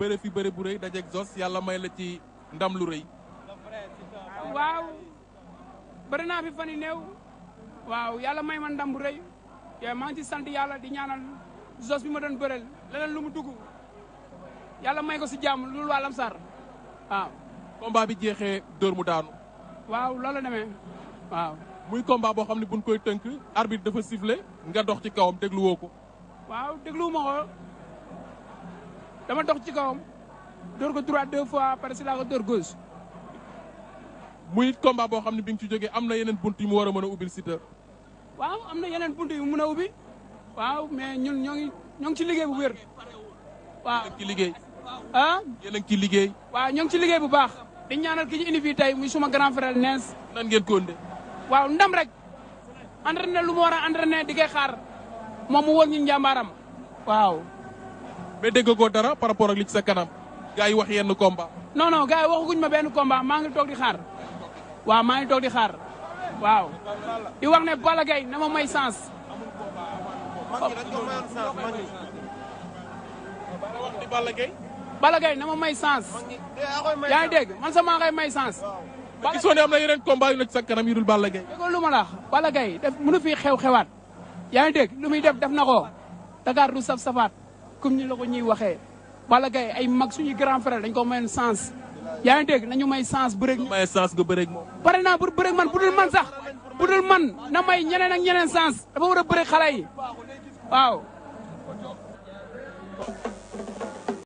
bëre fi bëre bu rëy dajeeg Zoss yàlla may la ci ndam lu rëy. waaw bëri naa fi fan yu néew waaw yàlla may ma ndam bu rëy te maa ngi ci sant yàlla di ñaanal Zoss bi ma doon bëreel leneen lu mu dugg yàlla may ko si jàmm loolu waa Lamsar waaw. combat bi jeexee dóor mu daanu. waaw loolu la demee waaw. muy combat boo xam ne buñ koy tënk arbitre dafa sifflé nga dox ci kawam déglu woo ko. waaw déglu ma ko dama dox ci kawam dóor ko droite 2 fois parce que laa ko dóor gauche. muy combat boo xam ne bi nga ci jógee am na yeneen bunt yu mu war a mën a ubbil Siteu. waaw am na yeneen bunt yu mu mën a ubbi waaw mais ñun ñoo ngi ci liggéey bu wér. waaw yéen a ngi ci liggéey. ah. yéen a ngi ci liggéey. waaw ñoo ngi ci liggéey bu baax. di ñaanal ki ñu indi fii tey muy suma grand frère Nees. nan ngeen ko ëndee. waaw ndam rek. entraîné lu mu war a entraîné di koy xaar moom mu wóor ñu njàmbaaram. waaw. mais dégg ko dara par rapport ak li ci sa kanam. gars yi wax yenn combat. non non gars yi waxaguñ ma benn combat maa ngi toog di xaar. waaw maa ngi toog di xaar. waaw. di wax ne Balla Gaye na ma may sens. Balla Gaye na ma may sens. yaa ngi dégg man sama ngay may sens. Balla gisoo ne am na yeneen combat yu nekk sa kanam yu dul Balla Gaye. dégg lu ma la wax Balla Gaye def mënu fi xew-xewaat. yaa ngi dégg lu muy def na ko. Dakar du saf-safaat comme ni la ko ñuy waxee. Balla Gaye ay mag suñuy grand frère dañ ko mayoon sens. yaa ngi dégg nañu may sens bëreeg. may sens nga bëreeg moom. pare naa pour bëreeg man bu dul man sax bu dul man na may ñeneen ak ñeneen sens dafa war a bëreeg xale yi waaw.